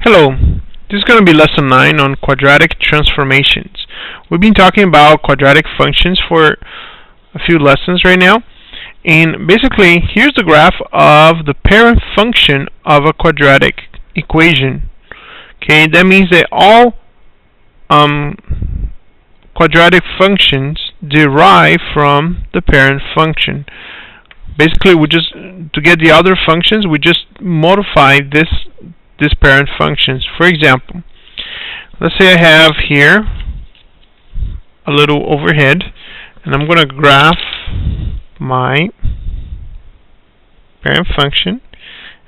Hello, this is going to be lesson 9 on quadratic transformations. We've been talking about quadratic functions for a few lessons right now, and basically here's the graph of the parent function of a quadratic equation. Okay, that means that all quadratic functions derive from the parent function. Basically, to get the other functions, we just modify this parent functions. For example, let's say I have here a little overhead, and I'm going to graph my parent function.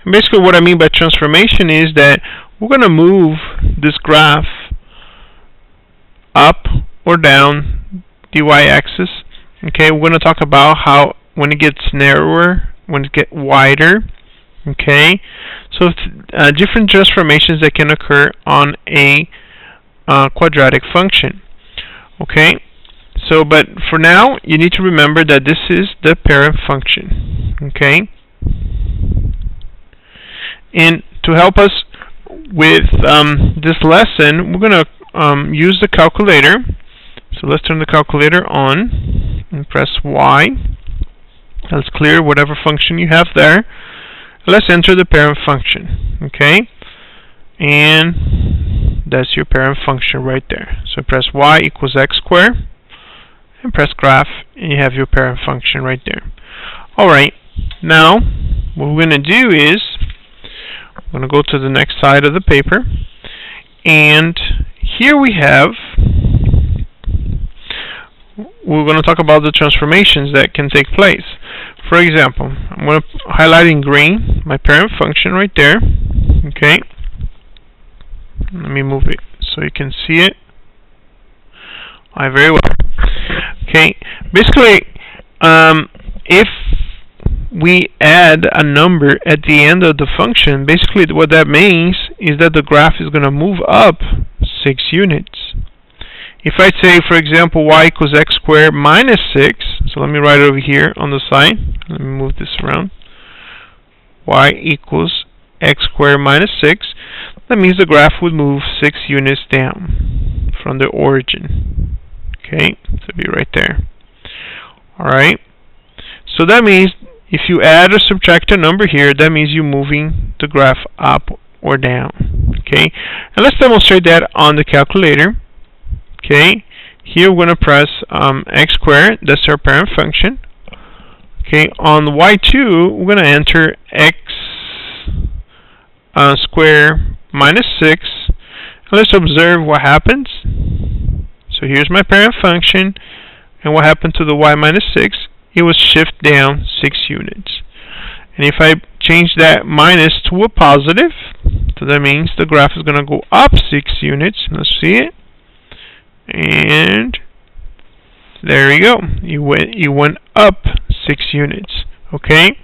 And basically what I mean by transformation is that we're going to move this graph up or down the y-axis. Okay, we're going to talk about how when it gets narrower, when it gets wider. Okay, so different transformations that can occur on a quadratic function. Okay, so but for now you need to remember that this is the parent function. Okay, and to help us with this lesson, we're going to use the calculator. So let's turn the calculator on and press Y. Let's clear whatever function you have there. Let's enter the parent function, okay? And that's your parent function right there. So press y equals x squared, and press graph, and you have your parent function right there. Alright, now what we're going to do is we're going to go to the next side of the paper, and here we're going to talk about the transformations that can take place. For example, I'm going to highlight in green my parent function right there. Okay, let me move it so you can see it. Alright, very well. Okay, basically, if we add a number at the end of the function, basically what that means is that the graph is going to move up 6 units. If I say, for example, y equals x squared minus 6, so let me write it over here on the side. Let me move this around. Y equals x squared minus 6. That means the graph would move 6 units down from the origin. Okay, so be right there. Alright, so that means if you add or subtract a number here, that means you're moving the graph up or down. Okay, and let's demonstrate that on the calculator. Okay, here we're going to press x squared, that's our parent function. Okay, on y2, we're going to enter x squared minus 6. Let's observe what happens. So here's my parent function, and what happened to the y minus 6? It was shift down 6 units. And if I change that minus to a positive, so that means the graph is going to go up 6 units. Let's see it. And there you go. You went up 6 units. Okay.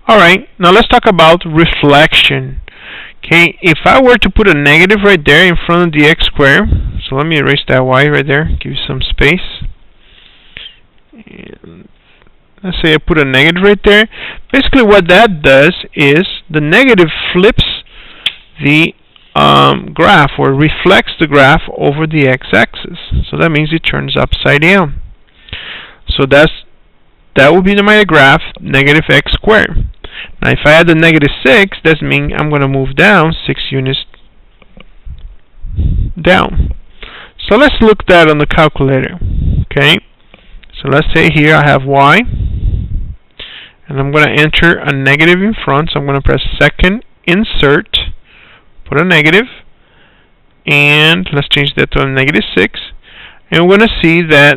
All right. Now let's talk about reflection. Okay. If I were to put a negative right there in front of the x squared, so let me erase that y right there. Give you some space. And let's say I put a negative right there. Basically, what that does is the negative flips the graph, or reflects the graph over the x-axis. So that means it turns upside down. So that would be my graph, negative x squared. Now if I add the negative 6, that means I'm going to move down 6 units down. So let's look that on the calculator. Okay, so let's say here I have y, and I'm going to enter a negative in front. So I'm going to press second insert, put a negative, and let's change that to a negative 6, and we're going to see that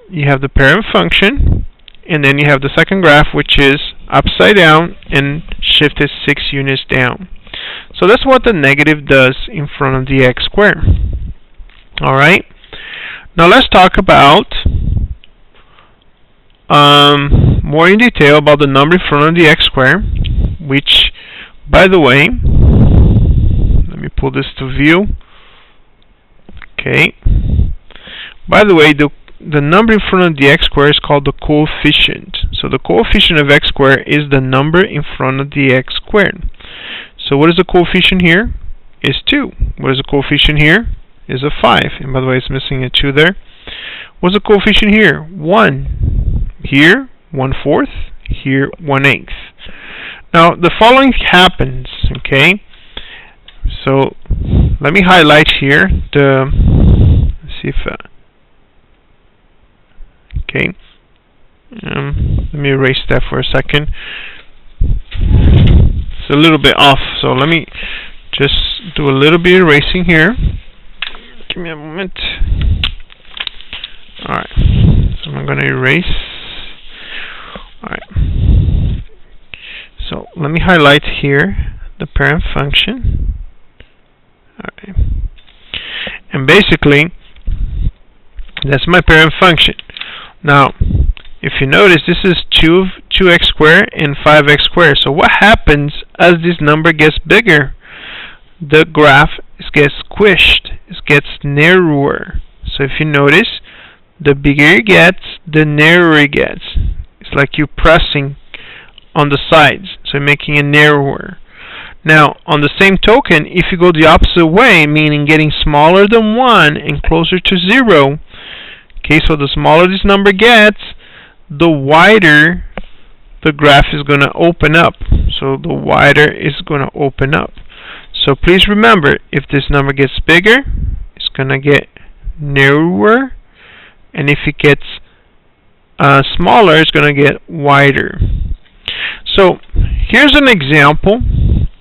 you have the parent function, and then you have the second graph, which is upside down and shifted 6 units down. So that's what the negative does in front of the x squared. Alright, now let's talk about more in detail about the number in front of the x squared, which, by the way, let me pull this to view. Okay. By the way, the number in front of the x squared is called the coefficient. So the coefficient of x squared is the number in front of the x squared. So what is the coefficient here? is 2. What is the coefficient here? Is a 5. And by the way, it's missing a 2 there. What's the coefficient here? 1. Here, 1/4. Here, 1/8. Now, the following happens, okay? So, let me highlight here let's see if, okay. Let me erase that for a second. It's a little bit off, so let me just do a little bit of erasing here. Give me a moment. Alright, so I'm going to erase. Alright, so let me highlight here the parent function. Alright, and basically that's my parent function. Now, if you notice, this is 2x squared and 5x squared. So what happens as this number gets bigger? The graph gets squished. It gets narrower. So if you notice, the bigger it gets, the narrower it gets. It's like you're pressing on the sides, so making it narrower. Now, on the same token, if you go the opposite way, meaning getting smaller than 1 and closer to 0, okay, so the smaller this number gets, the wider the graph is going to open up. So the wider is going to open up. So please remember, if this number gets bigger, it's going to get narrower, and if it gets smaller, it's going to get wider. So here's an example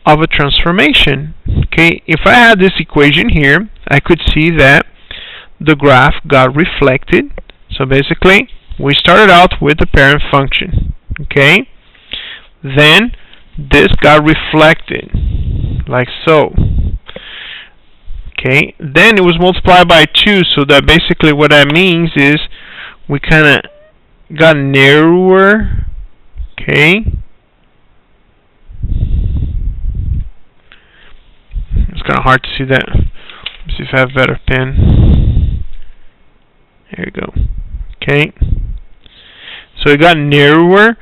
of a transformation. Okay, if I had this equation here, I could see that the graph got reflected. So basically, we started out with the parent function. Okay, then this got reflected like so. Okay, then it was multiplied by 2, so that basically what that means is we kind of got narrower. Okay, it's kind of hard to see that. Let's see if I have a better pen. There you go. Okay, so it got narrower,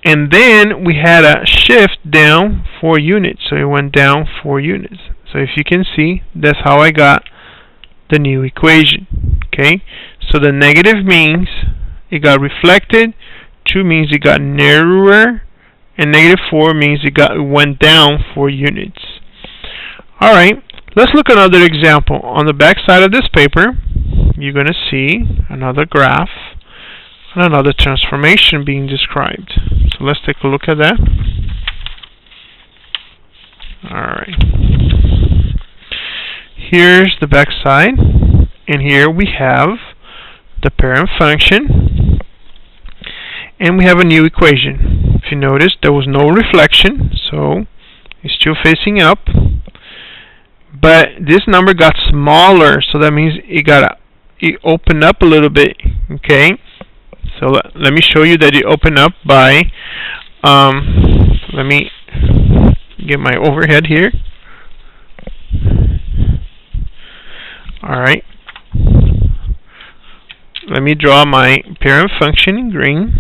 and then we had a shift down 4 units, so it went down 4 units. So if you can see, that's how I got the new equation. Okay, so the negative means it got reflected, 2 means it got narrower, and -4 means it went down 4 units. Alright, let's look at another example. On the back side of this paper, you're going to see another graph and another transformation being described. So let's take a look at that. Alright. Here's the back side, and here we have the parent function, and we have a new equation. If you notice, there was no reflection, so it's still facing up, but this number got smaller, so that means it opened up a little bit. Okay, so let me show you that it opened up by let me get my overhead here. Alright, let me draw my parent function in green.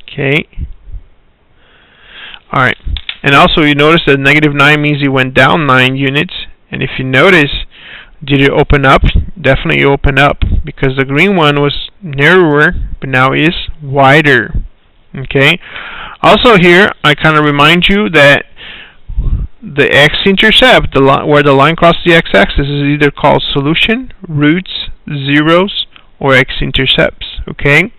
Okay, alright, and also you notice that -9 means it went down 9 units, and if you notice, did it open up? Definitely open up, because the green one was narrower, but now is wider. Okay, also here I kind of remind you that the x-intercept, where the line crosses the x-axis, is either called solution, roots, zeros, or x-intercepts. Okay,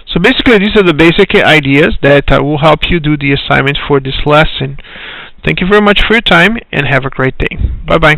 so basically these are the basic ideas that will help you do the assignment for this lesson. Thank you very much for your time, and have a great day. Bye bye.